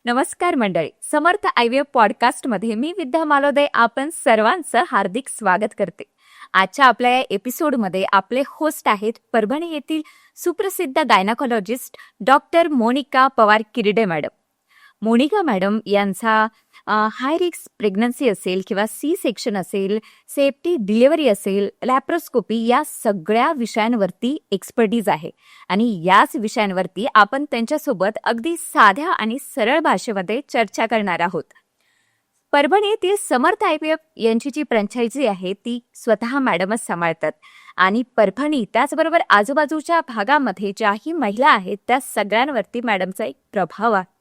नमस्कार मंडळी, समर्थ IVF पॉडकास्टमध्ये मी विद्या मालोदे आपण सर्वांचं हार्दिक स्वागत करते. आजच्या आपल्या या एपिसोडमध्ये आपले होस्ट आहेत परभणी येथील सुप्रसिद्ध gynaecologist doctor Monika Pawar Kirde madam. Monika madam यांचा हाय रिस्क प्रेग्नन्सी असेल किंवा सी सेक्शन असेल, सेफ्टी डिलिव्हरी असेल, लॅप्रोस्कोपी या सगळ्या विषयांवरती एक्सपर्टीज आहे आणि याच विषयांवरती आपण त्यांच्यासोबत अगदी साध्या आणि सरळ भाषेमध्ये चर्चा करणार आहोत. परभणी येथील समर्थ IVF यांची जी फ्रँचायझी आहे ती स्वतः मॅडमच सांभाळतात आणि परभणी त्याचबरोबर आजूबाजूच्या भागामध्ये ज्याही महिला आहेत त्या सगळ्यांवरती मॅडमचा एक प्रभाव आहे.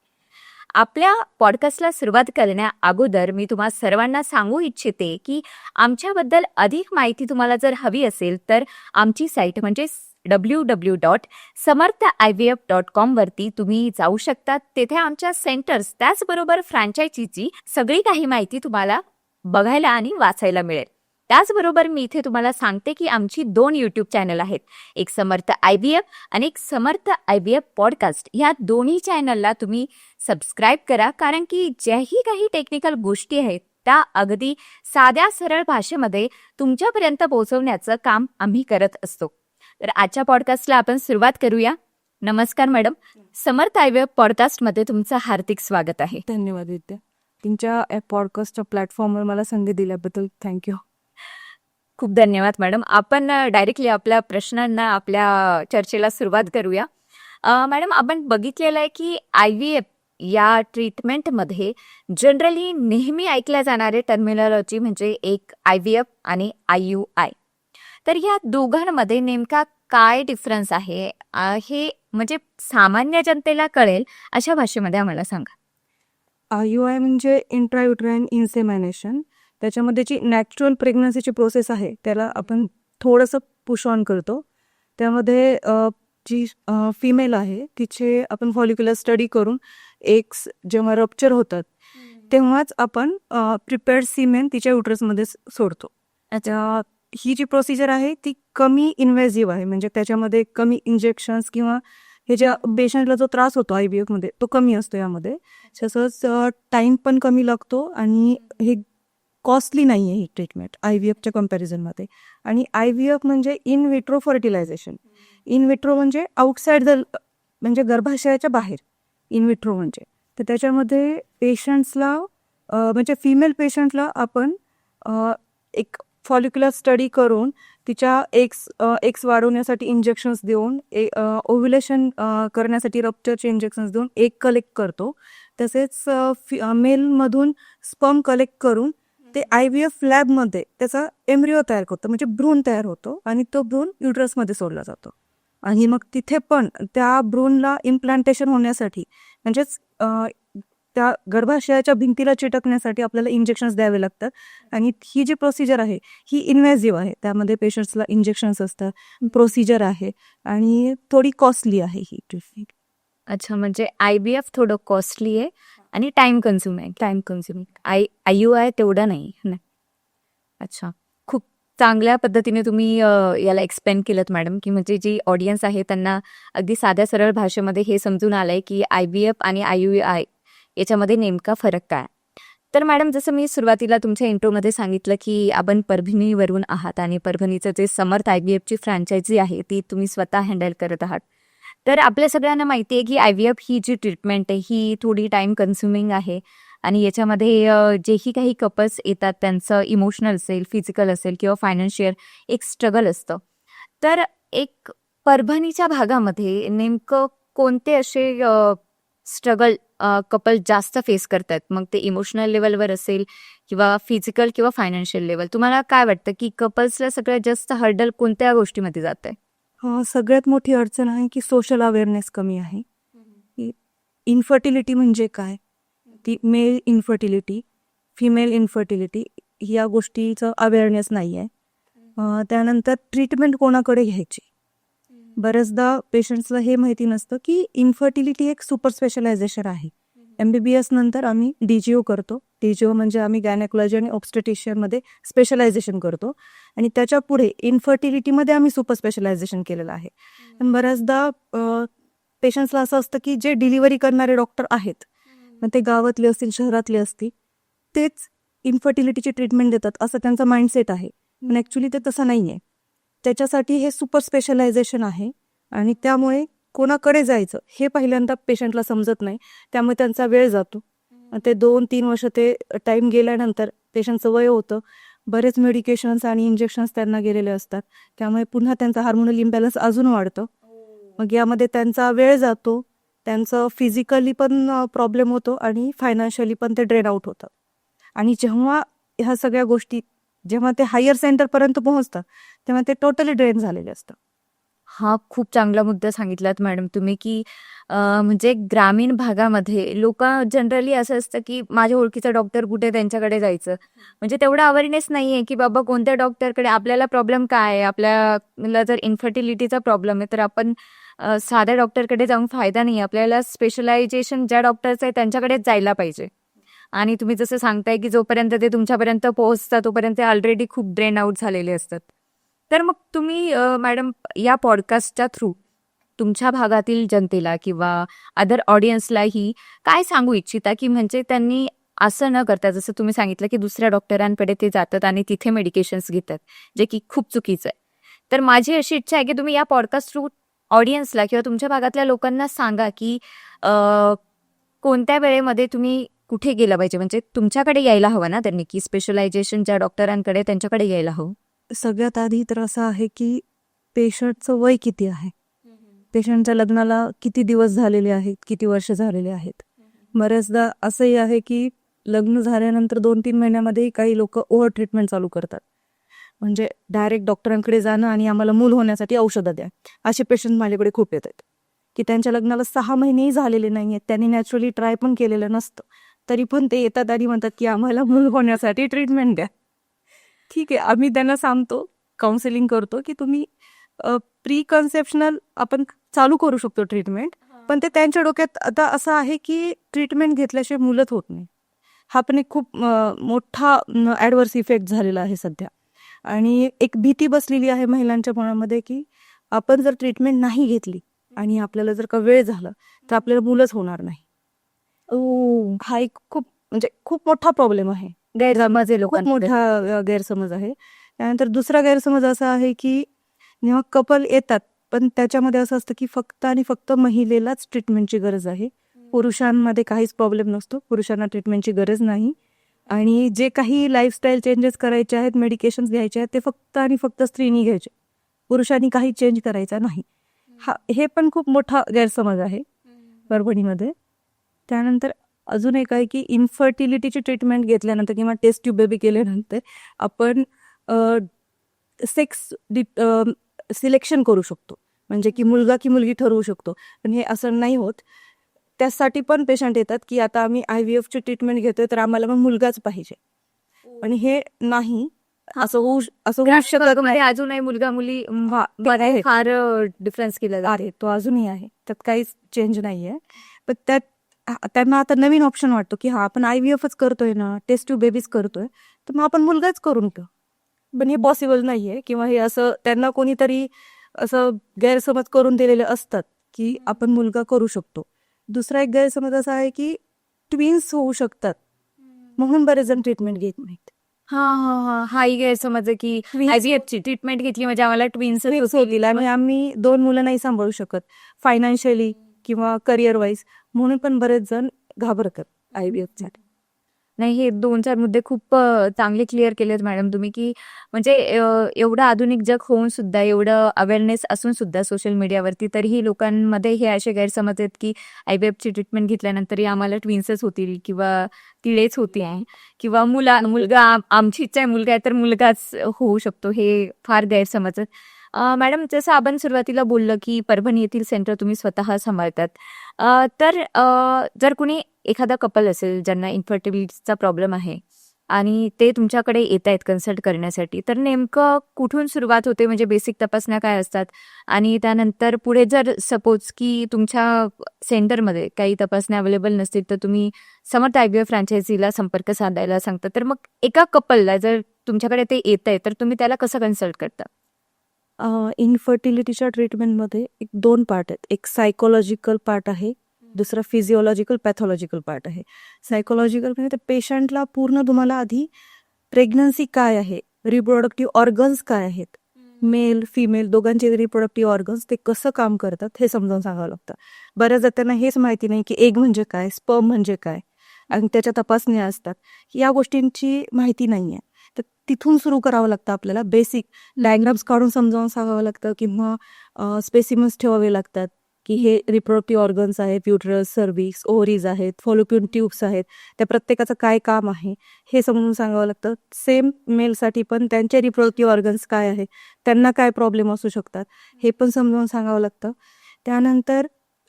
आपल्या पॉडकास्टला सुरुवात करण्या अगोदर मी तुम्हा सर्वांना सांगू इच्छिते की आमच्याबद्दल अधिक माहिती तुम्हाला जर हवी असेल तर आमची साईट म्हणजे www.samarthivf.com वरती तुम्ही जाऊ शकता. तेथे आमच्या सेंटर्स त्याचबरोबर फ्रँचायझीची सगळी काही माहिती तुम्हाला बघायला आणि वाचायला मिळेल. त्याचबरोबर मी इथे तुम्हाला सांगते की आमची 2 यूट्यूब चॅनल आहेत, एक समर्थ IVF आणि एक समर्थ IVF पॉडकास्ट. या दोन्ही चॅनलला तुम्ही सबस्क्राईब करा, कारण की ज्याही काही टेक्निकल गोष्टी आहेत त्या अगदी साध्या सरळ भाषेमध्ये तुमच्यापर्यंत पोहोचवण्याचं काम आम्ही करत असतो. तर आजच्या पॉडकास्टला आपण सुरुवात करूया. नमस्कार मॅडम, समर्थ IVF पॉडकास्टमध्ये तुमचं हार्दिक स्वागत आहे. धन्यवाद विद्या. तुमच्या या पॉडकास्टच्या प्लॅटफॉर्मवर मला संधी दिल्याबद्दल थँक्यू. खूप धन्यवाद मॅडम. आपण डायरेक्टली आपल्या प्रश्नांना, आपल्या चर्चेला सुरुवात करूया. मॅडम, आपण बघितलेलं आहे की IVF या ट्रीटमेंटमध्ये जनरली नेहमी ऐकल्या जाणारे टर्मिनॉलॉजी म्हणजे एक IVF आणि IUI. तर या दोघांमध्ये नेमका काय डिफरन्स आहे हे म्हणजे सामान्य जनतेला कळेल अशा भाषेमध्ये आम्हाला सांगा. IUI म्हणजे इंट्रायुट्राईन इन्सेमिनेशन. त्याच्यामध्ये जी नॅचरल प्रेग्नन्सीची प्रोसेस आहे त्याला आपण थोडंसं पुश ऑन करतो. त्यामध्ये जी फिमेल आहे तिचे आपण फॉलिक्युलर स्टडी करून एग्स जेव्हा रप्चर होतात तेव्हाच आपण प्रिपेअर्ड सिमेन तिच्या युट्रसमध्ये सोडतो. ही जी प्रोसिजर आहे ती कमी इन्व्हेझिव्ह आहे, म्हणजे त्याच्यामध्ये कमी इंजेक्शन्स किंवा हे ज्या पेशंटला जो त्रास होतो IVF मध्ये तो कमी असतो यामध्ये. तसंच टाईम पण कमी लागतो आणि हे कॉस्टली नाही आहे ही ट्रीटमेंट IVFच्या कम्पॅरिझनमध्ये. आणि IVF म्हणजे in vitro fertilisation. In vitro म्हणजे आउटसाइड द, म्हणजे गर्भाशयाच्या बाहेर इन विट्रो म्हणजे. तर त्याच्यामध्ये पेशंट्सला म्हणजे फिमेल पेशंटला आपण एक फॉलिक्युलर स्टडी करून तिच्या एग्स वाढवण्यासाठी इंजेक्शन्स देऊन, ओव्युलेशन करण्यासाठी रप्चरचे इंजेक्शन्स देऊन एग कलेक्ट करतो. तसेच मेलमधून स्पर्म कलेक्ट करून ते IVF लॅबमध्ये त्याचा एम्ब्रिओ तयार करतो, म्हणजे भ्रूण तयार होतो आणि तो भ्रूण युट्रसमध्ये सोडला जातो. आणि मग तिथे पण त्या भ्रूणला इम्प्लांटेशन होण्यासाठी म्हणजेच त्या गर्भाशयाच्या भिंतीला चिटकण्यासाठी आपल्याला इंजेक्शन्स द्यावे लागतात. आणि ही जी प्रोसिजर आहे ही इन्व्हेझिव्ह आहे, त्यामध्ये पेशंट्सला इंजेक्शन्स असतात, प्रोसिजर आहे आणि थोडी कॉस्टली आहे ही ट्रीटमेंट. अच्छा, म्हणजे IVF थोडं कॉस्टली आहे आणि टाइम कन्झ्युमिंग. IUI तेवढं नाही ना. अच्छा, खूप चांगल्या पद्धतीने तुम्ही याला एक्सप्लेन केलं मॅडम, की म्हणजे जी ऑडियन्स आहे त्यांना अगदी साध्या सरळ भाषेमध्ये हे समजून आलंय की IVF आणि IUI याच्यामध्ये नेमका फरक काय. तर मॅडम, जसं मी सुरुवातीला तुमच्या इंट्रोमध्ये सांगितलं की आपण परभणीवरून आहात आणि परभणीचं जे समर्थ IVFची फ्रँचायझी आहे ती तुम्ही स्वतः हँडल करत आहात. तर आपल्या सगळ्यांना माहिती आहे की IVF ही जी ट्रीटमेंट आहे ही थोडी टाइम कन्झ्युमिंग आहे आणि याच्यामध्ये जेही काही कपल्स येतात त्यांचं इमोशनल असेल, फिजिकल असेल किंवा फायनान्शियल एक स्ट्रगल असतं. तर एक परभणीच्या भागामध्ये नेमकं कोणते असे स्ट्रगल कपल जास्त फेस करतात, मग ते इमोशनल लेवलवर असेल किंवा फिजिकल किंवा फायनान्शियल लेवल, तुम्हाला काय वाटतं की कपल्सला सगळ्यात जास्त हर्डल कोणत्या गोष्टीमध्ये जात आहे? सगळ्यात मोठी अडचण आहे की सोशल अवेअरनेस कमी आहे. इन्फर्टिलिटी म्हणजे काय, ती मेल इन्फर्टिलिटी, फिमेल इन्फर्टिलिटी या गोष्टीचं अवेअरनेस नाही आहे. त्यानंतर ट्रीटमेंट कोणाकडे घ्यायची, बऱ्याचदा पेशंट्सला हे माहिती नसतं की इन्फर्टिलिटी एक सुपर स्पेशलायझेशन आहे. MBBS नंतर आम्ही DGO करतो. DGO म्हणजे आम्ही गायनेकोलॉजी आणि ऑब्स्टेट्रिशियनमध्ये स्पेशलायझेशन करतो आणि त्याच्या पुढे इन्फर्टिलिटीमध्ये आम्ही सुपर स्पेशलायझेशन केलेलं आहे. पण बऱ्याचदा पेशंट्सला असं असतं की जे डिलिव्हरी करणारे डॉक्टर आहेत मग ते गावातले असतील शहरातले असतील तेच इन्फर्टिलिटीची ट्रीटमेंट देतात असं त्यांचा माइंडसेट आहे. पण ॲक्च्युली ते तसं नाही आहे. त्याच्यासाठी हे सुपर स्पेशलायझेशन आहे आणि त्यामुळे कोणाकडे जायचं हे पहिल्यांदा पेशंटला समजत नाही. त्यामुळे त्यांचा वेळ जातो. ते 2-3 वर्ष ते टाईम गेल्यानंतर पेशंटचं वय होतं. बरेच मेडिकेशन्स आणि इंजेक्शन्स त्यांना गेलेले असतात. त्यामुळे पुन्हा त्यांचा हार्मोनल इम्बॅलन्स अजून वाढतं. मग यामध्ये त्यांचा वेळ जातो. त्यांचं फिजिकली पण प्रॉब्लेम होतो आणि फायनान्शियली पण ते ड्रेन आउट होतं. आणि जेव्हा ह्या सगळ्या गोष्टी जेव्हा ते हायर सेंटरपर्यंत पोहोचतात तेव्हा ते टोटली ड्रेन झालेले असतात. हा खूप चांगला मुद्दा सांगितलात मॅडम तुम्ही की म्हणजे ग्रामीण भागामध्ये लोक जनरली असं असतं की माझ्या ओळखीचा डॉक्टर कुठे त्यांच्याकडे जायचं, म्हणजे तेवढा अवेअरनेस नाही आहे की बाबा कोणत्या डॉक्टरकडे. आपल्याला प्रॉब्लेम काय आहे, आपल्याला जर इन्फर्टिलिटीचा प्रॉब्लेम आहे तर आपण साध्या डॉक्टरकडे जाऊन फायदा नाही. आपल्याला स्पेशलायझेशन ज्या डॉक्टरचं आहे त्यांच्याकडेच जायला पाहिजे. आणि तुम्ही जसं सांगताय की जोपर्यंत ते तुमच्यापर्यंत पोहोचतात तोपर्यंत ते ऑलरेडी खूप ड्रेन आउट झालेले असतात. तर मग तुम्ही मॅडम या पॉडकास्टच्या थ्रू तुमच्या भागातील जनतेला किंवा अदर ऑडियन्सलाही काय सांगू इच्छिता की म्हणजे त्यांनी असं न करता, जसं तुम्ही सांगितलं की दुसऱ्या डॉक्टरांकडे ते जातात आणि तिथे मेडिकेशन्स घेतात, जे की खूप चुकीचं आहे. तर माझी अशी इच्छा आहे की तुम्ही या पॉडकास्ट थ्रू ऑडियन्सला किंवा तुमच्या भागातल्या लोकांना सांगा की कोणत्या वेळेमध्ये तुम्ही कुठे गेलं पाहिजे, म्हणजे तुमच्याकडे यायला हवं ना त्यांनी, की स्पेशलायझेशन ज्या डॉक्टरांकडे त्यांच्याकडे यायला हवं. सगळ्यात आधी तर असं आहे की पेशंटचं वय किती आहे, पेशंटच्या लग्नाला किती दिवस झालेले आहेत, किती वर्ष झालेले आहेत. बऱ्याचदा असंही आहे की लग्न झाल्यानंतर 2-3 महिन्यामध्ये काही लोक ओव्हर ट्रीटमेंट चालू करतात. म्हणजे डायरेक्ट डॉक्टरांकडे जाणं आणि आम्हाला मूल होण्यासाठी औषधं द्या, असे पेशंट माझ्याकडे खूप येतात की त्यांच्या लग्नाला 6 महिनेही झालेले नाही आहेत, त्यांनी नॅचरली ट्राय पण केलेलं नसतं, तरी पण ते येतात आणि म्हणतात की आम्हाला मूल होण्यासाठी ट्रीटमेंट द्या. ठीक आहे, आम्ही त्यांना सांगतो, काउन्सिलिंग करतो की तुम्ही प्री कन्सेप्शनल आपण चालू करू शकतो ट्रीटमेंट. पण ते त्यांच्या डोक्यात आता असं आहे की ट्रीटमेंट घेतल्याशिवाय मुलंच होत नाही. हा पण एक खूप मोठा ॲडव्हर्स इफेक्ट झालेला आहे सध्या. आणि एक भीती बसलेली आहे महिलांच्या मनामध्ये की आपण जर ट्रीटमेंट नाही घेतली आणि आपल्याला जर का वेळ झाला तर आपल्याला मुलंच होणार नाही. हा एक खूप म्हणजे खूप मोठा प्रॉब्लेम आहे, गैरसमज आहे खूप लोकांमध्ये. मोठा गैरसमज आहे. त्यानंतर दुसरा गैरसमज असा आहे की जेव्हा कपल येतात पण त्याच्यामध्ये असं असतं की फक्त आणि फक्त महिलेलाच ट्रीटमेंटची गरज आहे, पुरुषांमध्ये काहीच प्रॉब्लेम नसतो, पुरुषांना ट्रीटमेंटची गरज नाही. आणि जे काही लाईफस्टाईल चेंजेस करायचे आहेत, मेडिकेशन्स घ्यायचे आहेत, ते फक्त आणि फक्त स्त्रीनी घ्यायचे, पुरुषांनी काही चेंज करायचा नाही. हे पण खूप मोठा गैरसमज आहे परभणीमध्ये. त्यानंतर अजून एक आहे की इन्फर्टिलिटीची ट्रीटमेंट घेतल्यानंतर किंवा टेस्ट ट्यूब बेबी केल्यानंतर आपण सेक्स सिलेक्शन करू शकतो, म्हणजे की मुलगा की मुलगी ठरवू शकतो. पण हे असं नाही होत. त्यासाठी पण पेशंट येतात की आता आम्ही IVF ची ट्रीटमेंट घेतोय तर आम्हाला पण मुलगाच पाहिजे. पण हे नाही, असं होऊ शकत नाही. अजूनही मुलगा मुली आहे. फार डिफरन्स केला जातो. आहे, तो अजूनही आहे, त्यात काहीच चेंज नाही आहे. पण त्यांना आता नवीन ऑप्शन वाटतो की हा आपण IVFच करतोय ना, टेस्ट ट्यूब बेबीज करतोय, तर मग आपण मुलगाच करून घेऊ. पण हे पॉसिबल नाहीये, किंवा हे असं त्यांना कोणीतरी असं गैरसमज करून दिलेले असतात की आपण मुलगा करू शकतो. दुसरा एक गैरसमज असा आहे की ट्विन्स होऊ शकतात, म्हणून बरेच जण ट्रीटमेंट घेत नाहीत. हाही गैरसमज आहे की IVF ची ट्रीटमेंट घेतली म्हणजे आम्हाला ट्विन्स होतील आणि आम्ही 2 मुलं नाही सांभाळू शकत फायनान्शियली किंवा करिअर वाईज, म्हणून पण बरेच जण घाबरतात IVF साठी. नाही, हे 2-4 मुद्दे खूप चांगले क्लिअर केलेत मॅडम तुम्ही, की म्हणजे एवढं आधुनिक जग होऊन सुद्धा, एवढं अवेअरनेस असून सुद्धा सोशल मीडियावरती, तरीही लोकांमध्ये हे असे गैरसमज आहेत की IVF ची ट्रीटमेंट घेतल्यानंतरही आम्हाला ट्विन्सच होतील किंवा तिळेच होतील किंवा मुलगा आमची इच्छा आहे मुलगा आहे तर मुलगाच होऊ शकतो, हे फार गैरसमज आहेत. मॅडम, जसं आपण सुरुवातीला बोललं की परभणी येथील सेंटर तुम्ही स्वतः सांभाळतात, तर जर कुणी एखादा कपल असेल ज्यांना इन्फर्टिलिटीचा प्रॉब्लेम आहे आणि ते तुमच्याकडे येत आहेत कन्सल्ट करण्यासाठी, तर नेमकं कुठून सुरुवात होते, म्हणजे बेसिक तपासण्या काय असतात आणि त्यानंतर पुढे जर सपोज की तुमच्या सेंटरमध्ये काही तपासण्या अवेलेबल नसतील तर तुम्ही समर्थ IVF फ्रँचायझीला संपर्क साधायला सांगता, तर मग एका कपलला जर तुमच्याकडे ते येत आहे तर तुम्ही त्याला कसं कन्सल्ट करता? इन्फर्टिलिटीच्या ट्रीटमेंटमध्ये 2 पार्ट आहेत. एक सायकोलॉजिकल पार्ट आहे दुसरं फिजिओलॉजिकल पॅथॉलॉजिकल पार्ट आहे. सायकोलॉजिकल म्हणजे त्या पेशंटला पूर्ण तुम्हाला आधी प्रेग्नन्सी काय आहे, रिप्रोडक्टिव्ह ऑर्गन्स काय आहेत, मेल फिमेल दोघांचे रिप्रोडक्टिव्ह ऑर्गन्स ते कसं काम करतात हे समजावून सांगावं लागतं. बऱ्याच त्यांना हेच माहिती नाही की एग म्हणजे काय, स्पर्म म्हणजे काय, आणि त्याच्या तपासण्या असतात. या गोष्टींची माहिती नाही आहे. तर तिथून सुरू करावं लागतं आपल्याला. बेसिक डायग्राम्स काढून समजावून सांगावं लागतं किंवा स्पेसिमन्स ठेवावे लागतात की हे रिप्रोडक्टिव्ह ऑर्गन्स आहेत, युटरस, सर्व्हिक्स, ओव्हरीज आहेत, फॉलोपियन ट्यूब्स आहेत, त्या प्रत्येकाचं काय काम आहे हे समजून सांगावं लागतं. सेम मेलसाठी पण त्यांचे रिप्रोडक्टिव्ह ऑर्गन्स काय आहे, त्यांना काय प्रॉब्लेम असू शकतात हे पण समजावून सांगावं लागतं. त्यानंतर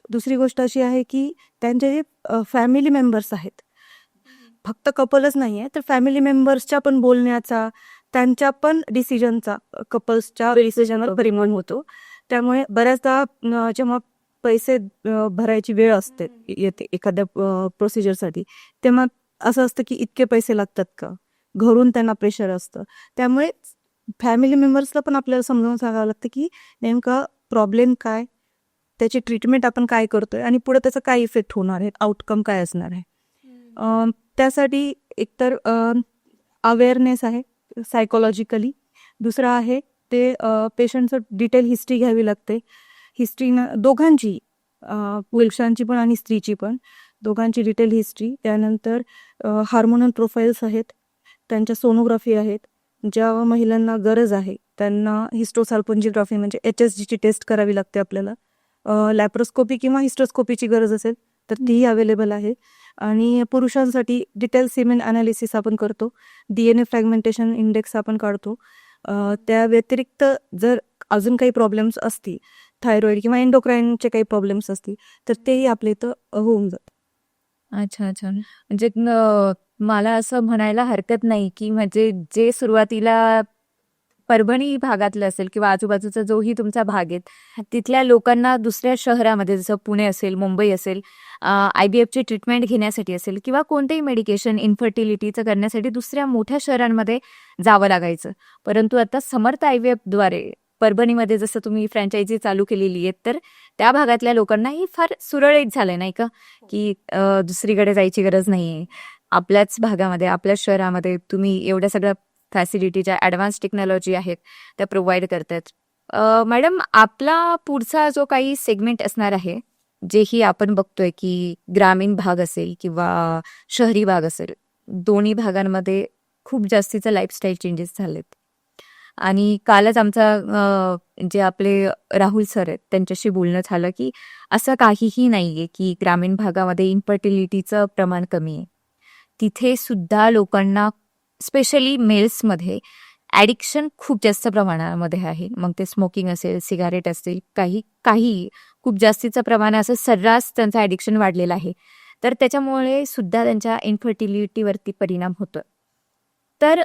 दुसरी गोष्ट अशी आहे की त्यांचे जे फॅमिली मेंबर्स आहेत, फक्त कपलच नाही आहे तर फॅमिली मेंबर्सच्या पण बोलण्याचा, त्यांच्या पण डिसिजनचा, कपल्सच्या डिसिजनवर परिणाम होतो. त्यामुळे बऱ्याचदा जेव्हा पैसे भरायची वेळ असते येते एखाद्या प्रोसिजरसाठी, तेव्हा असं असतं की इतके पैसे लागतात का, घरून त्यांना प्रेशर असतं. त्यामुळे फॅमिली मेंबर्सला पण आपल्याला समजावून सांगावं लागतं की नेमका प्रॉब्लेम काय, त्याची ट्रीटमेंट आपण काय करतोय आणि पुढे त्याचा काय इफेक्ट होणार आहे, आउटकम काय असणार आहे. त्यासाठी एकतर अवेअरनेस आहे सायकोलॉजिकली. दुसरं आहे ते पेशंटचं डिटेल हिस्ट्री घ्यावी लागते. हिस्ट्रीनं दोघांची, पुरुषांची पण आणि स्त्रीची पण, दोघांची डिटेल हिस्ट्री. त्यानंतर हार्मोनल प्रोफाईल्स आहेत, त्यांच्या सोनोग्राफी आहेत. ज्या महिलांना गरज आहे त्यांना हिस्टोसाल्पोंजिग्राफी म्हणजे HSGची टेस्ट करावी लागते आपल्याला. लॅप्रोस्कोपी किंवा हिस्टोस्कोपीची गरज असेल तर तीही अवेलेबल आहे. आणि पुरुषांसाठी डिटेल सिमेन अनालिसिस आपण करतो, DNA फ्रॅगमेंटेशन इंडेक्स आपण काढतो. त्या व्यतिरिक्त जर अजून काही प्रॉब्लेम्स असतील, थायरॉइड किंवा एंडोक्राईनचे काही प्रॉब्लेम्स असतील तर तेही आपल्या इथं होऊन जातं. अच्छा अच्छा. म्हणजे मला असं म्हणायला हरकत नाही की म्हणजे जे सुरुवातीला परभणी भागातलं असेल किंवा आजूबाजूचा जोही तुमचा भाग आहे तिथल्या लोकांना दुसऱ्या शहरामध्ये जसं पुणे असेल, मुंबई असेल, IVFची ट्रीटमेंट घेण्यासाठी असेल किंवा कोणतेही मेडिकेशन इन्फर्टिलिटीचं करण्यासाठी दुसऱ्या मोठ्या शहरांमध्ये जावं लागायचं. परंतु आता समर्थ IVFद्वारे परभणीमध्ये जसं तुम्ही फ्रँचायझी चालू केलेली आहे तर त्या भागातल्या लोकांना ही फार सुरळीत झालंय नाही का, की दुसरीकडे जायची गरज नाहीये. आपल्याच भागामध्ये, आपल्याच शहरामध्ये तुम्ही एवढ्या सगळ्या फॅसिलिटी, ज्या ॲडव्हान्स टेक्नॉलॉजी आहेत त्या प्रोव्हाइड करतात. मॅडम, आपला पुढचा जो काही सेगमेंट असणार आहे, जेही आपण बघतोय की ग्रामीण भाग असेल किंवा शहरी भाग असेल, दोन्ही भागांमध्ये खूप जास्तीचं लाईफस्टाईल चेंजेस झालेत. आणि कालच आमचा जे आपले राहुल सर आहेत त्यांच्याशी बोलणं झालं की असं काहीही नाहीये की ग्रामीण भागामध्ये इन्फर्टिलिटीचं प्रमाण कमी आहे. तिथे सुद्धा लोकांना, स्पेशली मेल्समध्ये, ॲडिक्शन खूप जास्त प्रमाणामध्ये आहे. मग ते स्मोकिंग असेल, सिगारेट असेल, काही खूप जास्तीचं प्रमाण असं सर्रास त्यांचं ॲडिक्शन वाढलेलं आहे. तर त्याच्यामुळे सुद्धा त्यांच्या इन्फर्टिलिटीवरती परिणाम होतो. तर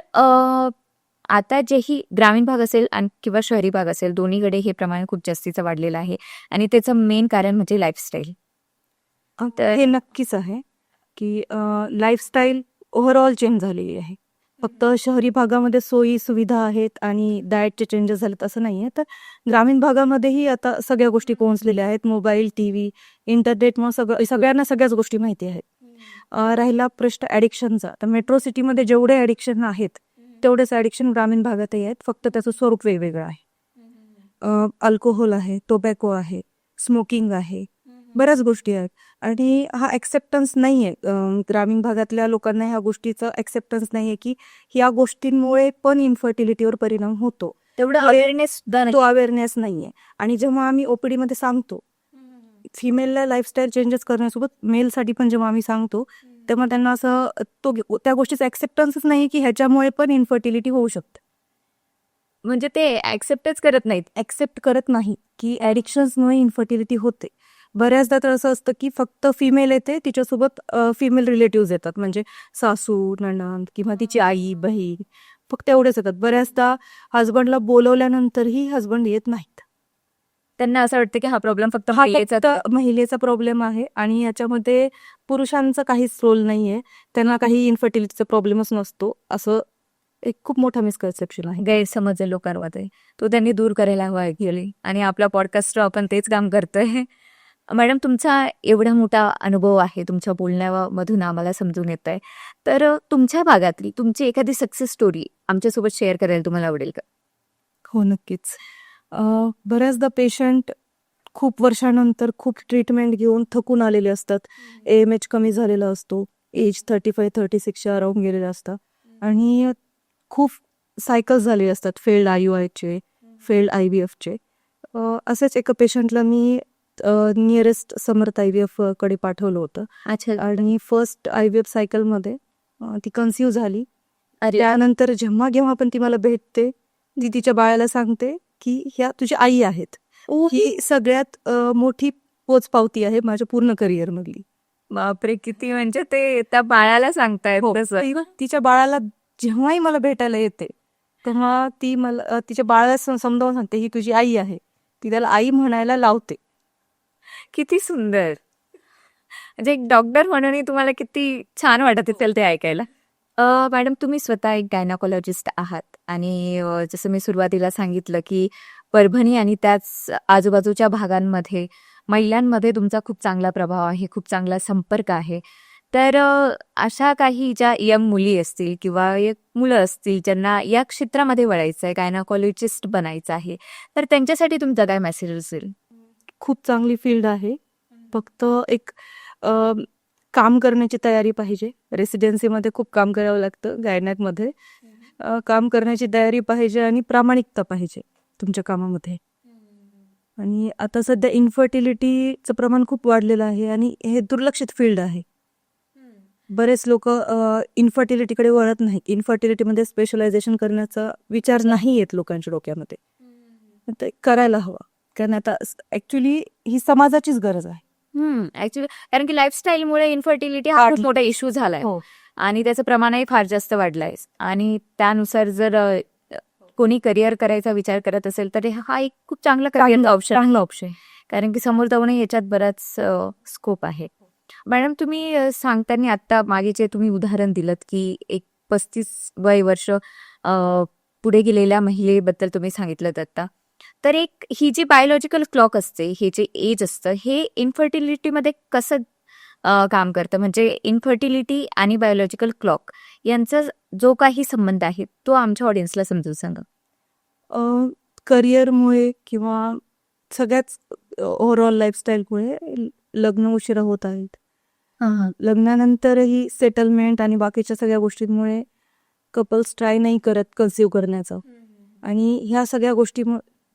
आता जेही ग्रामीण भाग असेल किंवा शहरी भाग असेल, दोन्हीकडे हे प्रमाण खूप जास्तीचं वाढलेलं आहे आणि त्याचं मेन कारण म्हणजे लाईफस्टाईल. तर हे नक्कीच आहे की लाईफस्टाईल ओव्हरऑल चेंज झालेली आहे. फक्त शहरी भागामध्ये सोयी सुविधा आहेत आणि डाएटचे चेंजेस झालेत असं नाही आहे. तर ग्रामीण भागामध्येही आता सगळ्या गोष्टी पोहोचलेल्या आहेत. मोबाईल, TV, इंटरनेटमुळे सगळ्यांना सगळ्याच गोष्टी माहिती आहेत. राहिला प्रश्न ॲडिक्शनचा, तर मेट्रो सिटीमध्ये जेवढे ॲडिक्शन आहेत तेवढेच ॲडिक्शन ग्रामीण भागातही आहेत, फक्त त्याचं स्वरूप वेगवेगळं आहे. अल्कोहोल आहे, टोबॅको आहे, स्मोकिंग आहे, बऱ्याच गोष्टी आहेत. आणि हा ॲक्सेप्टन्स नाही आहे, ग्रामीण भागातल्या लोकांना ह्या गोष्टीचं ॲक्सेप्टन्स नाही आहे की ह्या गोष्टींमुळे पण इन्फर्टिलिटीवर परिणाम होतो. तेवढं अवेअरनेस सुद्धा तो अवेअरनेस नाही आहे. आणि जेव्हा आम्ही OPD मध्ये सांगतो फिमेलला लाईफस्टाईल चेंजेस करण्यासोबत मेलसाठी पण जेव्हा आम्ही सांगतो तेव्हा त्यांना असं त्या गोष्टीचा ॲक्सेप्टन्सच नाही की ह्याच्यामुळे पण इन्फर्टिलिटी होऊ शकते. म्हणजे ते ॲक्सेप्टच करत नाहीत. ॲक्सेप्ट करत नाही की ॲडिक्शन्समुळे इन्फर्टिलिटी होते. बऱ्याचदा तर असं असतं की फक्त फिमेल येते, तिच्यासोबत फिमेल रिलेटिव्ह येतात, म्हणजे सासू, नणंद किंवा तिची आई, बहीण, फक्त एवढेच येतात. बऱ्याचदा हजबंडला बोलवल्यानंतरही हजबंड येत नाहीत. त्यांना असं वाटतं की हा प्रॉब्लेम फक्त हा फक्त महिलेचा प्रॉब्लेम आहे आणि याच्यामध्ये पुरुषांचा काहीच रोल नाहीये. त्यांना काही इन्फर्टिलिटीचा प्रॉब्लेमच नसतो, असं एक खूप मोठा मिसकन्सेप्शन आहे. गैरसमज आहे लोकांमध्ये, तो त्यांनी दूर करायला हवा ॲक्च्युअली. आणि आपल्या पॉडकास्टवर आपण तेच काम करतोय. मॅडम, तुमचा एवढा मोठा अनुभव आहे, तुमच्या बोलण्यामधून आम्हाला समजून येत आहे. तर तुमच्या भागातली तुमची एखादी सक्सेस स्टोरी आमच्यासोबत शेअर करायला तुम्हाला आवडेल का? हो, नक्कीच. बऱ्याचदा पेशंट खूप वर्षानंतर खूप ट्रीटमेंट घेऊन थकून आलेले असतात. AMH कमी झालेला असतो. एज 35-36च्या अराउंड गेलेलं असतं आणि खूप सायकल्स झालेले असतात. फेल्ड IUIचे, फेल्ड IVFचे. असेच एका पेशंटला मी नियरेस्ट समर्थ IVF कडे पाठवलं होतं अच्छा. आणि फर्स्ट IVF सायकलमध्ये ती कन्सिव्ह झाली. अरे, त्यानंतर जेव्हा केव्हा पण ती मला भेटते, ती तिच्या बाळाला सांगते की ह्या तुझी आई आहेत. ही सगळ्यात मोठी पोचपावती आहे माझ्या पूर्ण करिअर मधली. बापरे, किती म्हणजे ते त्या बाळाला सांगतायत तसं. ती तिच्या बाळाला जेव्हाही मला भेटायला येते तेव्हा ती मला तिच्या बाळाला समजावून सांगते ही तुझी आई आहे. ती त्याला आई म्हणायला लावते. किती सुंदर. म्हणजे एक डॉक्टर म्हणूनही तुम्हाला किती छान वाटत असेल ते ऐकायला. मॅडम, तुम्ही स्वतः एक गायनाकोलॉजिस्ट आहात आणि जसं मी सुरुवातीला सांगितलं की परभणी आणि त्याच आजूबाजूच्या भागांमध्ये महिलांमध्ये तुमचा खूप चांगला प्रभाव आहे, खूप चांगला संपर्क आहे. तर अशा काही ज्या यंग मुली असतील किंवा एक मुलं असतील ज्यांना या क्षेत्रामध्ये वळायचं आहे, गायनाकोलॉजिस्ट बनायचं आहे, तर त्यांच्यासाठी तुमचा काय मेसेज असेल? खूप चांगली फील्ड आहे. फक्त एक काम करण्याची तयारी पाहिजे. रेसिडेन्सीमध्ये खूप काम करावं लागतं गायनॅकमध्ये. काम करण्याची तयारी पाहिजे आणि प्रामाणिकता पाहिजे तुमच्या कामामध्ये. आणि आता सध्या इन्फर्टिलिटीचं प्रमाण खूप वाढलेलं आहे आणि हे दुर्लक्षित फील्ड आहे. बरेच लोक इन्फर्टिलिटीकडे वळत नाहीत. इन्फर्टिलिटीमध्ये स्पेशलायझेशन करण्याचा विचार नाही येत लोकांच्या डोक्यामध्ये. ते करायला हवं, कारण आता ऍक्च्युली ही समाजाचीच गरज आहे. ऍक्च्युली कारण की लाईफस्टाईलमुळे इन्फर्टिलिटी हा खूप मोठा इश्यू झालाय आणि त्याचं प्रमाणही फार जास्त वाढलंय. आणि त्यानुसार जर कोणी करिअर करायचा विचार करत असेल तर हा एक खूप चांगला ऑप्शन कारण की समोर जाऊनही याच्यात बराच स्कोप आहे. मॅडम, तुम्ही सांगताना आता मागे जे तुम्ही उदाहरण दिलत की एक 35 वय वर्ष पुढे गेलेल्या महिलेबद्दल तुम्ही सांगितलं आता, तर एक ही जी बायोलॉजिकल क्लॉक असते, हे जे एज असतं, हे इन्फर्टिलिटीमध्ये कसं काम करतं? म्हणजे इन्फर्टिलिटी आणि बायोलॉजिकल क्लॉक यांचा जो काही संबंध आहे तो आमच्या ऑडियन्सला समजून सांगा. करिअरमुळे किंवा सगळ्याच ओव्हरऑल लाईफस्टाईलमुळे लग्न उशिरा होत आहेत. लग्नानंतरही सेटलमेंट आणि बाकीच्या सगळ्या गोष्टींमुळे कपल्स ट्राय नाही करत कन्सिव्ह करण्याचा. आणि ह्या सगळ्या गोष्टी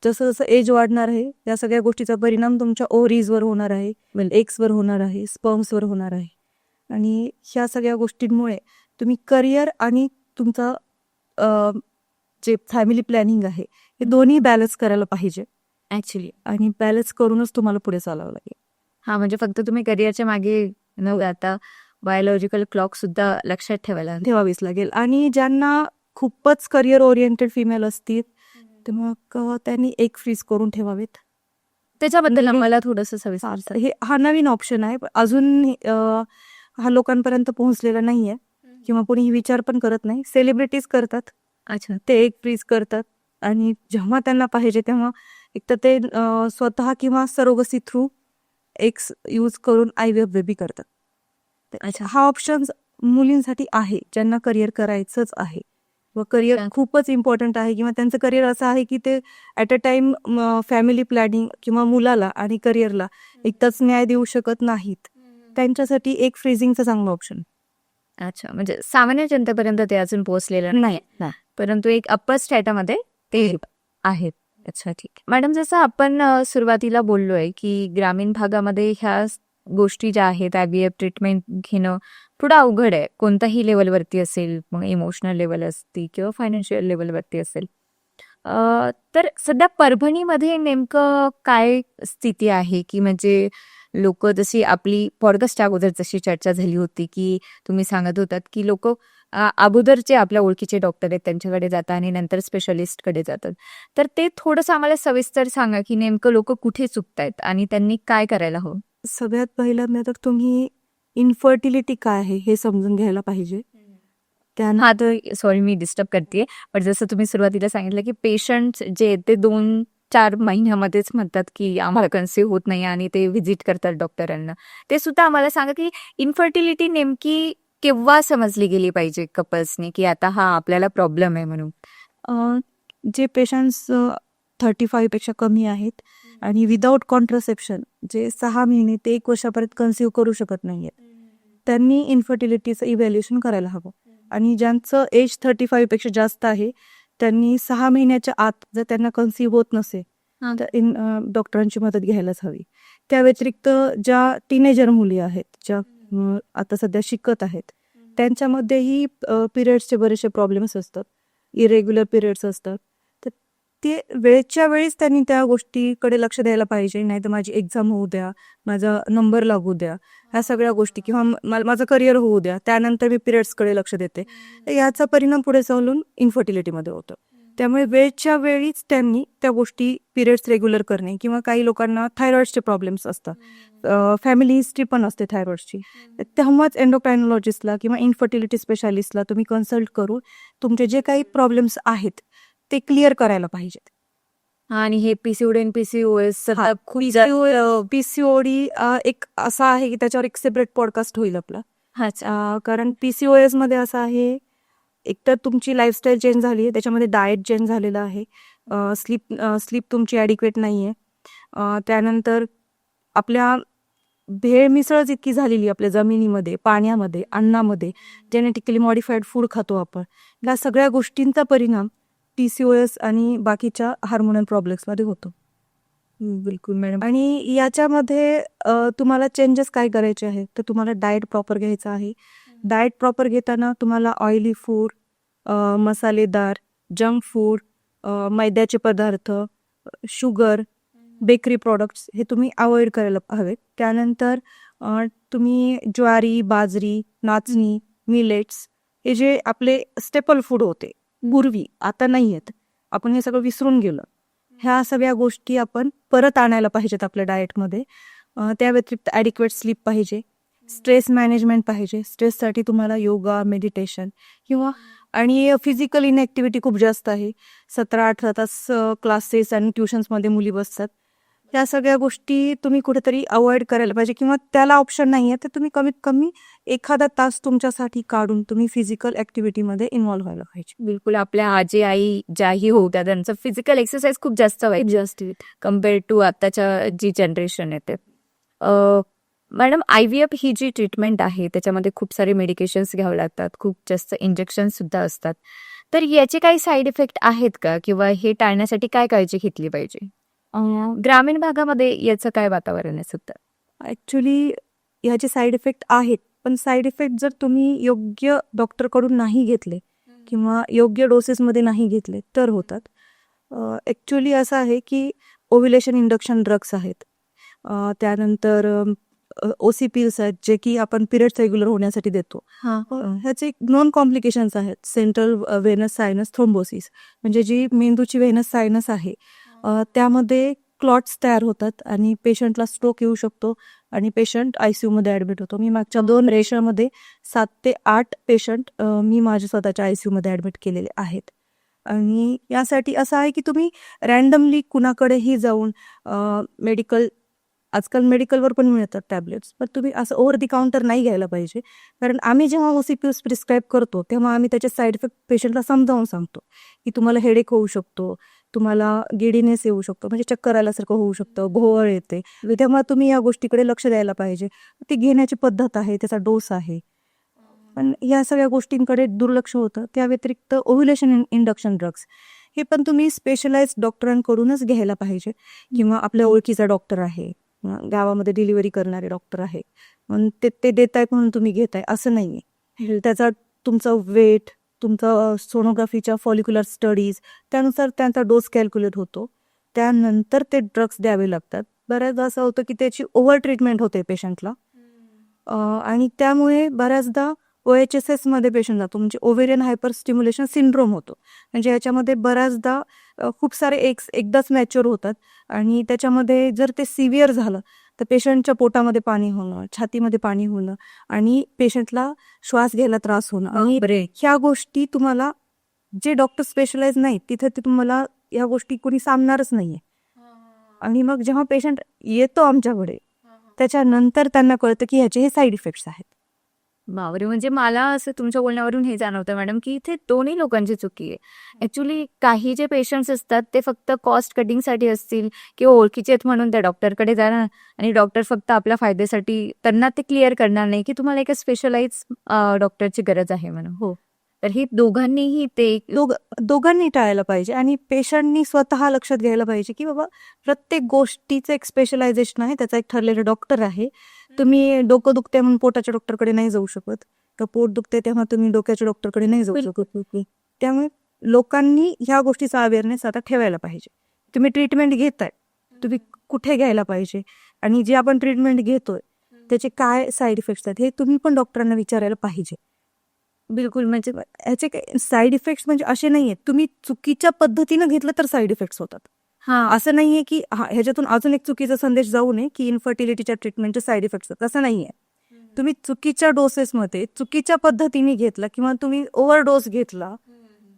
जसं जसं एज वाढणार आहे या सगळ्या गोष्टीचा परिणाम तुमच्या ओव्हरीजवर होणार आहे, एग्सवर होणार आहे, स्पर्म्सवर होणार आहे. आणि ह्या सगळ्या गोष्टींमुळे तुम्ही करिअर आणि तुमचा जे फॅमिली प्लॅनिंग आहे हे दोन्ही बॅलन्स करायला पाहिजे ऍक्च्युली. आणि बॅलन्स करूनच तुम्हाला पुढे चालावं लागेल. हा, म्हणजे फक्त तुम्ही करिअरच्या मागे न जाता बायोलॉजिकल क्लॉक सुद्धा लक्षात ठेवावीच लागेल. आणि ज्यांना खूपच करिअर ओरिएंटेड फिमेल असतील तर मग त्यांनी एक फ्रीज करून ठेवावेत. त्याच्याबद्दल आम्हाला थोडंसं सविस्तर. हे हा नवीन ऑप्शन आहे, अजून हा लोकांपर्यंत पोहोचलेला नाहीये किंवा कोणी विचार पण करत नाही. सेलिब्रिटीज करतात. अच्छा. ते एक फ्रीज करतात आणि जेव्हा त्यांना पाहिजे तेव्हा एक तर ते स्वतः किंवा सरोगसी थ्रू एक्स यूज करून IVF बेबी करतात. अच्छा. हा ऑप्शन मुलींसाठी आहे ज्यांना करिअर करायचंच आहे व करिअर खूपच इम्पॉर्टंट आहे किंवा त्यांचं करिअर असं आहे की ते at a time family planning किंवा मुलाला आणि करिअरला एकदाच न्याय देऊ शकत नाहीत. त्यांच्यासाठी एक फ्रीजिंगचं चांगलं ऑप्शन. अच्छा, म्हणजे सामान्य जनतेपर्यंत ते अजून पोहोचलेलं नाही, परंतु एक अप्पर स्टॅटामध्ये ते आहेत. अच्छा, ठीक आहे. मॅडम, जसं आपण सुरुवातीला बोललोय की ग्रामीण भागामध्ये ह्या गोष्टी ज्या आहेत IVF ट्रीटमेंट घेणं थोडं अवघड आहे. कोणत्याही लेवलवरती असेल, मग इमोशनल लेवल असतील किंवा फायनान्शियल लेवलवरती असेल. तर सध्या परभणीमध्ये नेमकं काय स्थिती आहे की म्हणजे लोक जशी आपली पॉडकास्ट अगोदर जशी चर्चा झाली होती की तुम्ही सांगत होतात की लोक अगोदरचे आपल्या ओळखीचे डॉक्टर आहेत त्यांच्याकडे जातात आणि नंतर स्पेशलिस्टकडे जातात, तर ते थोडंसं आम्हाला सविस्तर सांगा की नेमकं लोक कुठे चुकतायत आणि त्यांनी काय करायला हवं. सगळ्यात पहिल्यांदा तर तुम्ही इन्फर्टिलिटी काय आहे हे समजून घ्यायला पाहिजे. हा, तर सॉरी मी डिस्टर्ब करते, पण जसं तुम्ही सुरुवातीला सांगितलं की पेशंट जे ते 2 4 महिन्यामध्येच म्हणतात की आम्हाला कन्सीव्ह होत नाही आणि ते व्हिजिट करतात डॉक्टरांना. ते सुद्धा आम्हाला सांगा की इन्फर्टिलिटी नेमकी केव्हा समजली गेली पाहिजे कपल्सनी की आता हा आपल्याला प्रॉब्लेम आहे म्हणून? जे पेशंट्स 35 पेक्षा कमी आहेत आणि विदाऊट कॉन्ट्रासेप्शन जे 6 महिने ते 1 वर्षापर्यंत कन्सीव्ह करू शकत नाहीये, त्यांनी इन्फर्टिलिटीचं इव्हॅल्युएशन करायला हवं. आणि ज्यांचं एज 35 पेक्षा जास्त आहे त्यांनी 6 महिन्याच्या आत जर त्यांना कन्सीव्ह होत नसेल हां. तर डॉक्टरांची मदत घ्यायलाच हवी. त्या व्यतिरिक्त ज्या टीनेजर मुली आहेत, ज्या आता सध्या शिकत आहेत, त्यांच्यामध्येही पिरियड्सचे बरेचसे प्रॉब्लेम्स असतात, इरेग्युलर पिरियड्स असतात. तर ते वेळच्या वेळीच त्यांनी त्या गोष्टीकडे लक्ष द्यायला पाहिजे. नाहीतर माझी एक्झाम होऊ द्या, माझा नंबर लागू द्या, ह्या सगळ्या गोष्टी, किंवा माझं करिअर होऊ द्या, त्यानंतर मी पिरियड्सकडे लक्ष देते, तर याचा परिणाम पुढे चालून इन्फर्टिलिटीमध्ये होतो. त्यामुळे वेळच्या वेळीच त्यांनी त्या गोष्टी, पिरियड्स रेग्युलर करणे, किंवा काही लोकांना थायरॉइडचे प्रॉब्लेम्स असतात, फॅमिली हिस्ट्री पण असते थायरॉइडची, तेव्हाच एंडोक्रायनॉलॉजिस्टला किंवा इन्फर्टिलिटी स्पेशालिस्टला तुम्ही कन्सल्ट करून तुमचे जे काही प्रॉब्लेम्स आहेत ते क्लिअर करायला पाहिजेत. आणि हे पीसीओडी आणि पीसीओएस खूप पीसीओडी एक असा आहे की त्याच्यावर एक सेपरेट पॉडकास्ट होईल आपला. अच्छा. कारण पीसीओएस मध्ये असं आहे, एकतर तुमची लाईफस्टाईल चेंज झाली आहे, त्याच्यामध्ये डाएट चेंज झालेलं आहे, स्लीप तुमची ॲडिक्वेट नाही आहे, त्यानंतर आपल्या भेळ मिसळच इतकी झालेली आपल्या जमिनीमध्ये, पाण्यामध्ये, अन्नामध्ये, जेनेटिकली मॉडिफाईड फूड खातो आपण, या सगळ्या गोष्टींचा परिणाम पीसीओएस आणि बाकीच्या हार्मोनल प्रॉब्लेम्समध्ये होतो. बिलकुल मॅडम. आणि याच्यामध्ये तुम्हाला चेंजेस काय करायचे आहेत, तर तुम्हाला डाएट प्रॉपर घ्यायचं आहे. डाएट प्रॉपर घेताना तुम्हाला ऑइली फूड, मसालेदार, जंक फूड, मैद्याचे पदार्थ, शुगर, बेकरी प्रॉडक्ट्स हे तुम्ही अवॉइड करायला हवेत. त्यानंतर तुम्ही ज्वारी, बाजरी, नाचणी, मिलेट्स हे जे आपले स्टेपल फूड होते पूर्वी, आता नाही आहेत, आपण हे सगळं विसरून गेलो, ह्या सगळ्या गोष्टी आपण परत आणायला पाहिजेत आपल्या डाएटमध्ये. त्या व्यतिरिक्त ॲडिक्वेट स्लीप पाहिजे, स्ट्रेस मॅनेजमेंट पाहिजे. स्ट्रेससाठी तुम्हाला योगा, मेडिटेशन किंवा, आणि फिजिकल इनॅक्टिव्हिटी खूप जास्त आहे, 17-18 तास क्लासेस आणि ट्युशन्समध्ये मुली बसतात, या सगळ्या गोष्टी तुम्ही कुठेतरी अवॉइड करायला पाहिजे. किंवा त्याला ऑप्शन नाही आहे तर तुम्ही कमीत कमी एखादा तास तुमच्यासाठी काढून तुम्ही फिजिकल ॲक्टिव्हिटीमध्ये इन्व्हॉल्व्ह व्हायला पाहिजे. बिलकुल. आपल्या आजी आई ज्याही होत्या त्यांचं फिजिकल एक्सरसाइज खूप जास्त व्हायची जास्त कम्पेअर टू आताच्या जी जनरेशन येते. मॅडम, IVF ही जी ट्रीटमेंट आहे त्याच्यामध्ये खूप सारे मेडिकेशन्स घ्यावे लागतात, खूप जास्त इंजेक्शन्स सुद्धा असतात, तर याचे काही साईड इफेक्ट आहेत का, किंवा हे टाळण्यासाठी काय काळजी घेतली पाहिजे? ग्रामीण भागामध्ये याचं काय वातावरण आहे सध्या? ॲक्च्युली ह्याचे साईड इफेक्ट आहेत, पण साईड इफेक्ट जर तुम्ही योग्य डॉक्टरकडून नाही घेतले किंवा योग्य डोसेसमध्ये नाही घेतले तर होतात. ॲक्च्युली असं आहे की ओव्युलेशन इंडक्शन ड्रग्स आहेत, त्यानंतर OC पिल्स आहेत जे की आपण पिरियड्स रेग्युलर होण्यासाठी देतो. ह्याचे नॉन कॉम्प्लिकेशन्स आहेत, सेंट्रल व्हेनस सायनस थ्रोम्बोसिस, म्हणजे जी मेंदूची व्हेनस सायनस आहे त्यामध्ये क्लॉट्स तयार होतात आणि पेशंटला स्ट्रोक येऊ शकतो आणि पेशंट ICUमध्ये ॲडमिट होतो. मी मागच्या 2 रेषामध्ये 7 ते 8 पेशंट मी माझ्या स्वतःच्या ICUमध्ये ॲडमिट केलेले आहेत. आणि यासाठी असं आहे की तुम्ही रॅन्डमली कुणाकडेही जाऊन आजकाल मेडिकलवर पण मिळतात टॅबलेट्स, पण तुम्ही असं ओव्हर दी काउंटर नाही घ्यायला पाहिजे. कारण आम्ही जेव्हा OC पिल्स प्रिस्क्राईब करतो तेव्हा आम्ही त्याचे साईड इफेक्ट पेशंटला समजावून सांगतो की तुम्हाला हेडेक होऊ शकतो, तुम्हाला गिडीनेस येऊ शकतो, म्हणजे चक्कर आल्यासारखं होऊ शकतं, भोवळ येते, तेव्हा तुम्ही या गोष्टीकडे लक्ष द्यायला पाहिजे. ती घेण्याची पद्धत आहे, त्याचा डोस आहे, पण या सगळ्या गोष्टींकडे दुर्लक्ष होतं. त्या व्यतिरिक्त ओव्युलेशन इंडक्शन ड्रग्स हे पण तुम्ही स्पेशलाइज्ड डॉक्टरांकडूनच घ्यायला पाहिजे, किंवा आपल्या ओळखीचा डॉक्टर आहे, गावामध्ये डिलिव्हरी करणारे डॉक्टर आहे, ते देत आहेत म्हणून तुम्ही घेताय असं नाही आहे. त्याचा तुमचा वेट, तुमचा सोनोग्राफीच्या फॉलिक्युलर स्टडीज, त्यानुसार त्यांचा डोस कॅल्क्युलेट होतो, त्यानंतर ते ड्रग्स द्यावे लागतात. बऱ्याचदा असं होतं की त्याची ओव्हर ट्रीटमेंट होते पेशंटला, आणि त्यामुळे बऱ्याचदा OHSS मध्ये पेशंट जातो, म्हणजे ओव्हेरियन हायपर स्टिम्युलेशन सिंड्रोम होतो. म्हणजे याच्यामध्ये बऱ्याचदा खूप सारे एकदाच मॅच्युअर होतात, आणि त्याच्यामध्ये जर ते सिव्हिअर झालं तर पेशंटच्या पोटामध्ये पाणी होणं, छातीमध्ये पाणी होणं, आणि पेशंटला श्वास घ्यायला त्रास होणं, आणि ह्या गोष्टी तुम्हाला जे डॉक्टर स्पेशलाइज नाहीत तिथे ते तुम्हाला ह्या गोष्टी कोणी सांगणारच नाहीये. आणि मग जेव्हा पेशंट येतो आमच्याकडे त्याच्यानंतर त्यांना कळतं की ह्याचे हे साईड इफेक्ट्स आहेत. बापरे! म्हणजे मला असं तुमच्या बोलण्यावरून हे जाणवतं मॅडम, की इथे दोन्ही लोकांची चुकी आहे. ॲक्च्युली काही जे पेशंट्स असतात ते फक्त कॉस्ट कटिंगसाठी असतील किंवा ओळखीचे आहेत म्हणून त्या डॉक्टरकडे जाणार आणि डॉक्टर फक्त आपल्या फायद्यासाठी त्यांना ते क्लिअर करणार नाही, की तुम्हाला एका स्पेशलाइज डॉक्टरची गरज आहे म्हणून. हो. तर हे दोघांनीही ते दोघांनी टाळायला पाहिजे आणि पेशंटनी स्वतः लक्षात घ्यायला पाहिजे की बाबा प्रत्येक गोष्टीचं एक स्पेशलायझेशन आहे, त्याचा एक ठरलेला डॉक्टर आहे. तुम्ही डोकं दुखते म्हणून पोटाच्या डॉक्टरकडे नाही जाऊ शकत, तर पोट दुखते तेव्हा तुम्ही डोक्याच्या डॉक्टरकडे नाही जाऊ शकत. त्यामुळे लोकांनी ह्या गोष्टीचा अवेअरनेस आता ठेवायला पाहिजे. तुम्ही ट्रीटमेंट घेताय, तुम्ही कुठे घ्यायला पाहिजे आणि जे आपण ट्रीटमेंट घेतोय त्याचे काय साईड इफेक्ट्स आहेत हे तुम्ही पण डॉक्टरांना विचारायला पाहिजे. बिलकुल म्हणजे ह्याचे साईड इफेक्ट्स म्हणजे असे नाहीयेत, तुम्ही चुकीच्या पद्धतीनं घेतलं तर साईड इफेक्ट्स होतात. हां. असं नाहीये की ह्याच्यातून अजून एक चुकीचा संदेश जाऊ नये की इन्फर्टिलिटीच्या ट्रीटमेंटचे साईड इफेक्ट्स होतात, असं नाहीये. तुम्ही चुकीच्या डोसेसमध्ये चुकीच्या पद्धतीने घेतला किंवा तुम्ही ओव्हरडोस घेतला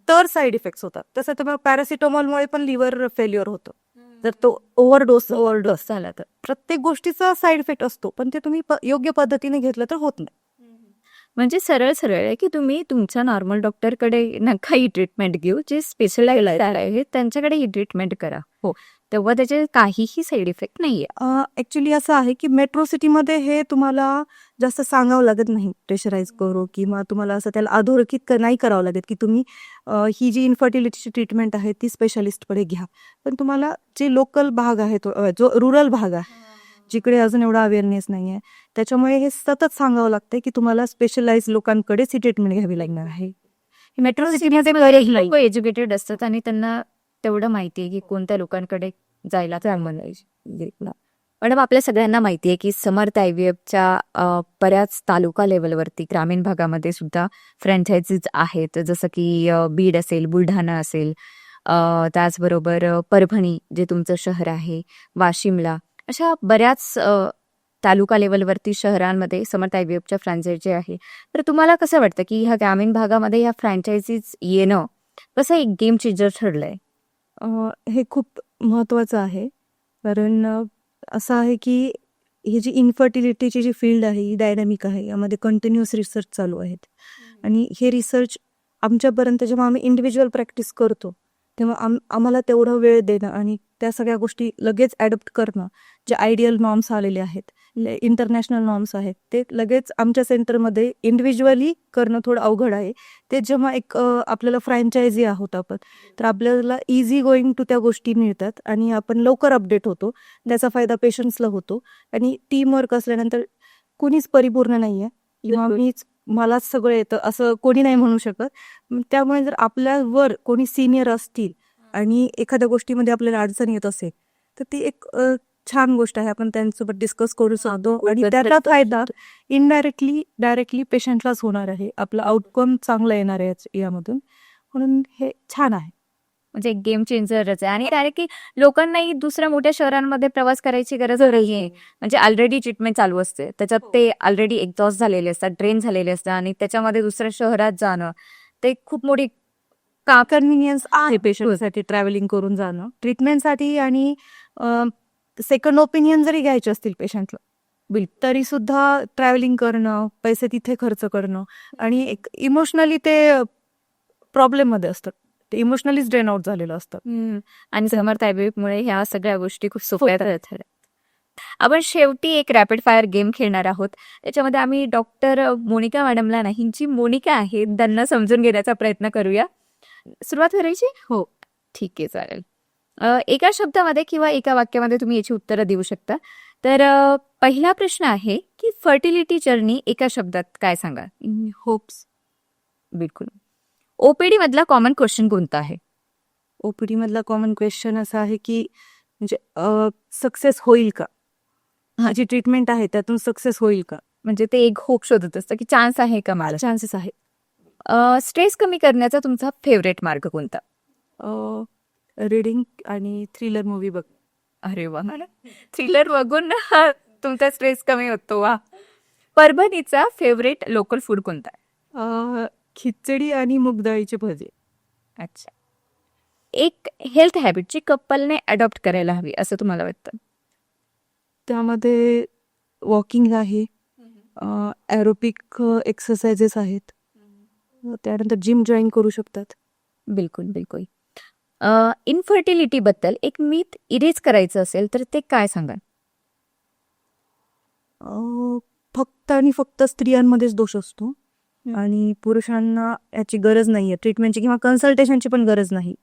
तर साईड इफेक्ट्स होतात. तसं तर पॅरासिटामॉलमुळे पण लिव्हर फेल्युअर होतं जर तो ओव्हरडोस झाला तर. प्रत्येक गोष्टीचा साईड इफेक्ट असतो, पण ते तुम्ही योग्य पद्धतीने घेतलं तर होत नाही. म्हणजे सरळ सरळ आहे की तुम्ही तुमच्या नॉर्मल डॉक्टरकडे नका ही ट्रीटमेंट घेऊ, जे स्पेशलाइज आहे त्यांच्याकडे ही ट्रीटमेंट करा. हो, तेव्हा त्याचे काहीही साईड इफेक्ट नाहीये. ॲक्च्युली असं आहे की मेट्रो सिटीमध्ये हे तुम्हाला जास्त सांगावं लागत नाही प्रेशराईज करू किंवा तुम्हाला असं त्याला अधोरेखित नाही करावं लागत की तुम्ही ही जी इन्फर्टिलिटीची ट्रीटमेंट आहे ती स्पेशालिस्टकडे घ्या. पण तुम्हाला जे लोकल भाग आहे जो रुरल भाग आहे जिकडे अजून एवढा अवेअरनेस नाही आहे त्याच्यामुळे हे सतत सांगावं लागतंय की तुम्हाला स्पेशलाइज लोकांकडेच ही ट्रीटमेंट घ्यावी लागणार आहे. मेट्रो सिटीमध्ये एज्युकेटेड असतात आणि त्यांना तेवढं माहिती आहे की कोणत्या लोकांकडे जायला चांगलं. मॅडम आपल्या सगळ्यांना माहिती आहे की समर्थ IVFच्या बऱ्याच तालुका लेवलवरती ग्रामीण भागामध्ये सुद्धा फ्रँचायझीज आहेत, जसं की बीड असेल, बुलढाणा असेल, त्याचबरोबर परभणी जे तुमचं शहर आहे, वाशिमला, अशा बऱ्याच तालुका लेवलवरती शहरांमध्ये समर्थ IVFच्या फ्रँचायझी आहे. तर तुम्हाला कसं वाटतं की ह्या ग्रामीण भागामध्ये ह्या फ्रँचायझीज येणं कसं एक गेम चेंजर ठरलंय? हे खूप महत्त्वाचं आहे कारण असं आहे की ही जी इन्फर्टिलिटीची जी फील्ड आहे ही डायनॅमिक आहे, यामध्ये कंटिन्युअस रिसर्च चालू आहेत आणि हे रिसर्च आमच्यापर्यंत जेव्हा आम्ही इंडिव्हिज्युअल प्रॅक्टिस करतो तेव्हा आम्हाला तेवढा वेळ देणं आणि त्या सगळ्या गोष्टी लगेच ॲडप्ट करणं, जे आयडियल नॉर्म्स आलेले आहेत, इंटरनॅशनल नॉर्म्स आहेत, ते लगेच आमच्या सेंटरमध्ये इंडिव्हिज्युअली करणं थोडं अवघड आहे. ते जेव्हा एक आपल्याला फ्रँचायझी आहोत आपण, तर आपल्याला इझी गोईंग टू त्या गोष्टी मिळतात आणि आपण लवकर अपडेट होतो. त्याचा फायदा पेशंट्सला होतो आणि टीमवर्क असल्यानंतर कुणीच परिपूर्ण नाही आहे किंवा मलाच सगळं येतं असं कोणी नाही म्हणू शकत. त्यामुळे जर आपल्यावर कोणी सिनियर असतील आणि एखाद्या गोष्टीमध्ये आपल्याला अडचण येत असेल तर ती एक छान गोष्ट आहे. आपण त्यांच्यासोबत डिस्कस करू शकतो आणि त्याचा फायदा डायरेक्टली पेशंटलाच होणार आहे. आपला आउटकम चांगला येणार आहे यामधून, म्हणून हे छान आहे. म्हणजे एक गेम चेंजरच आहे आणि डायरेक्टली लोकांनाही दुसऱ्या मोठ्या शहरांमध्ये प्रवास करायची गरज नाहीये. म्हणजे ऑलरेडी ट्रीटमेंट चालू असते, त्याच्यात ते ऑलरेडी एक्झॉस्ट झालेले असतात, ड्रेन झालेले असतात आणि त्याच्यामध्ये दुसऱ्या शहरात जाणं ते खूप मोठी कन्व्हिनियन्स आहे पेशंटसाठी ट्रॅव्हलिंग करून जाणं ट्रीटमेंटसाठी. आणि सेकंड ओपिनियन जरी घ्यायचे असतील पेशंटला तरी सुद्धा ट्रॅव्हलिंग करणं, पैसे तिथे खर्च करणं आणि एक इमोशनली ते प्रॉब्लेममध्ये असतात, ते इमोशनलीच ड्रेन आउट झालेलं असतं. आणि समर्थ IVFमुळे ह्या सगळ्या गोष्टी खूप सोप्या ठरल्या. आपण शेवटी एक रॅपिड फायर गेम खेळणार आहोत. त्याच्यामध्ये आम्ही डॉक्टर मोनिका मॅडमला नाही, जी मोनिका आहे त्यांना समजून घेण्याचा प्रयत्न करूया. सुरुवात करायची? हो, ठीक आहे, चालेल. एका शब्दामध्ये किंवा एका वाक्यामध्ये तुम्ही याची उत्तरं देऊ शकता. तर पहिला प्रश्न आहे की फर्टिलिटी जर्नी एका शब्दात काय सांगा? होप्स. बिलकुल. OPD मधला कॉमन क्वेश्चन कोणता आहे? OPD मधला कॉमन क्वेश्चन असा आहे की म्हणजे सक्सेस होईल का, जी ट्रीटमेंट आहे त्यातून सक्सेस होईल का, म्हणजे ते एक होप शोधत असतं की चान्स आहे का मला? चान्सेस आहे. स्ट्रेस कमी करण्याचा तुमचा फेवरेट मार्ग कोणता? रीडिंग आणि थ्रिलर मूवी बघ. अरे वा, थ्रिलर बघून तुमचा स्ट्रेस कमी होतो. वा. परभणीचा फेवरेट लोकल फूड कोणता आहे? खिचडी आणि मूग डाळीचे भजे. अच्छा. एक हेल्थ हॅबिट जी कपलने अडॉप्ट करायला हवी असं तुम्हाला वाटतं? त्यामध्ये वॉकिंग आहे, ॲरोबिक एक्सरसाइजेस आहेत, त्यानंतर जिम जॉईन करू शकतात. बिलकुल बिलकुल. इनफर्टिलिटीबद्दल एक मिथ इरेज करायचं असेल तर ते काय सांगाल? फक्त आणि फक्त स्त्रियांमध्येच दोष असतो आणि पुरुषांना याची गरज नाही आहे, ट्रीटमेंटची किंवा कन्सल्टेशनची पण गरज नाही.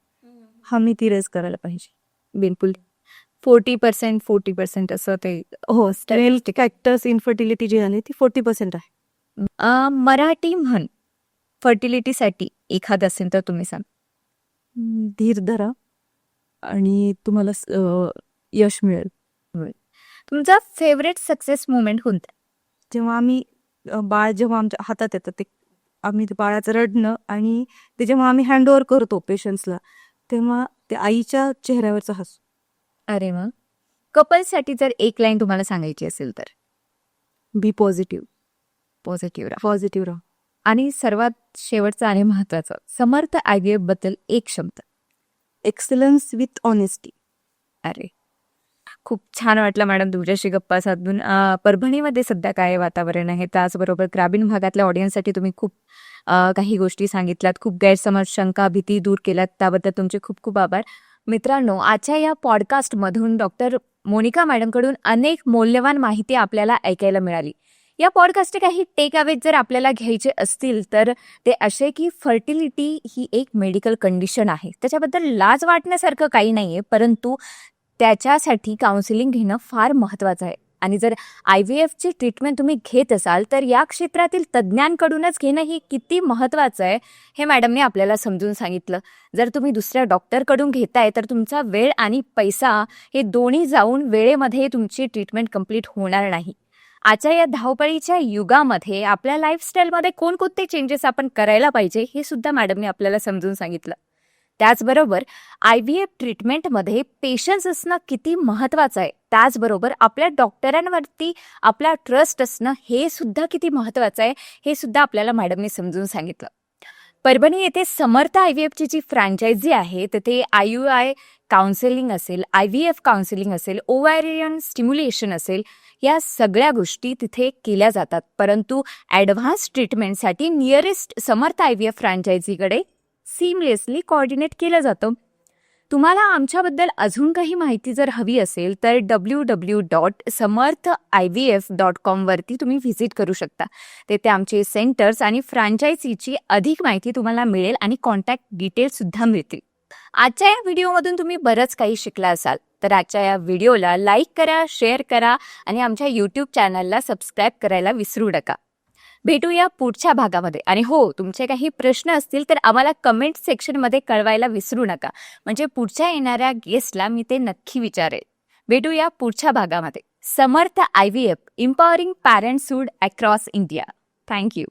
हा मी इरेज करायला पाहिजे. बिलकुल. 40% असं ते हो, मेल फॅक्टर्स इन्फर्टिलिटी जी आहे ती 40% आहे. मराठी म्हण फर्टिलिटीसाठी एखादं असेल तर तुम्ही सांग. धीर धरा आणि तुम्हाला यश मिळेल. तुमचा फेवरेट सक्सेस मुवमेंट कोणता? जेव्हा आम्ही बाळ जेव्हा आमच्या हातात येतं ते आम्ही ते बाळाचं रडणं आणि ते जेव्हा आम्ही हँडओव्हर करतो पेशंट्सला तेव्हा ते आईच्या चेहऱ्यावरचं हसू. अरे मग कपलसाठी जर एक लाईन तुम्हाला सांगायची असेल तर? बी पॉझिटिव्ह. पॉझिटिव्ह राहा. पॉझिटिव्ह राहा. आणि सर्वात शेवटचं आणि महत्वाचं, समर्थ IVF बद्दल एक शब्द. Excellence with honesty. अरे खूप छान वाटलं मॅडम तुमच्याशी गप्पा साधून. परभणीमध्ये सध्या काय वातावरण आहे, त्याचबरोबर ग्रामीण भागातल्या ऑडियन्ससाठी तुम्ही खूप काही गोष्टी सांगितल्यात, खूप गैरसमज, शंका, भीती दूर केल्यात, त्याबद्दल तुमचे खूप खूप आभार. मित्रांनो, आजच्या या पॉडकास्टमधून डॉक्टर मोनिका मॅडमकडून अनेक मौल्यवान माहिती आपल्याला ऐकायला मिळाली. या पॉडकास्टचे काही टेक अवेज जर आपल्याला घ्यायचे असतील तर ते असे की फर्टिलिटी ही एक मेडिकल कंडिशन आहे, त्याच्याबद्दल लाज वाटण्यासारखं काही नाहीये, परंतु त्याच्यासाठी काउन्सिलिंग घेणं फार महत्त्वाचं आहे. आणि जर IVFची ट्रीटमेंट तुम्ही घेत असाल तर या क्षेत्रातील तज्ज्ञांकडूनच घेणं हे किती महत्त्वाचं आहे हे मॅडमने आपल्याला समजून सांगितलं. जर तुम्ही दुसऱ्या डॉक्टरकडून घेताय तर तुमचा वेळ आणि पैसा हे दोन्ही जाऊन वेळेमध्ये तुमची ट्रीटमेंट कंप्लीट होणार नाही. आजच्या या धावपळीच्या युगामध्ये आपल्या लाईफस्टाईलमध्ये कोणकोणते चेंजेस आपण करायला पाहिजे हे सुद्धा मॅडमने आपल्याला समजून सांगितलं. त्याचबरोबर IVF ट्रीटमेंटमध्ये पेशन्स असणं किती महत्त्वाचं आहे, त्याचबरोबर आपल्या डॉक्टरांवरती आपला ट्रस्ट असणं हे सुद्धा किती महत्त्वाचं आहे हे सुद्धा आपल्याला मॅडमने समजून सांगितलं. परभणी येथे समर्थ IVFची जी फ्रँचायझी आहे तिथे IUI काउन्सिलिंग असेल, IVF काउन्सिलिंग असेल, ओव्हॅरियन स्टिम्युलेशन असेल, या सगळ्या गोष्टी तिथे केल्या जातात. परंतु ॲडव्हान्स ट्रीटमेंटसाठी नियरेस्ट समर्थ IVF फ्रँचायझीकडे सीमलेसली कोऑर्डिनेट केलं जातं. तुम्हाला आमच्याबद्दल अजून काही माहिती जर हवी असेल तर www.samarthivf.com वरती तुम्ही व्हिजिट करू शकता. तेथे आमचे सेंटर्स आणि फ्रँचायझीची अधिक माहिती तुम्हाला मिळेल आणि कॉन्टॅक्ट डिटेल्ससुद्धा मिळतील. आजच्या या व्हिडिओमधून तुम्ही बरंच काही शिकला असाल तर आजच्या या व्हिडिओला लाईक करा, शेअर करा आणि आमच्या यूट्यूब चॅनलला सबस्क्राईब करायला विसरू नका. भेटूया पुढच्या भागामध्ये. आणि हो, तुमचे काही प्रश्न असतील तर आम्हाला कमेंट सेक्शनमध्ये कळवायला विसरू नका, म्हणजे पुढच्या येणाऱ्या गेस्टला मी ते नक्की विचारेल. भेटूया पुढच्या भागामध्ये. Samarth IVF, empowering parenthood across India. Thank you.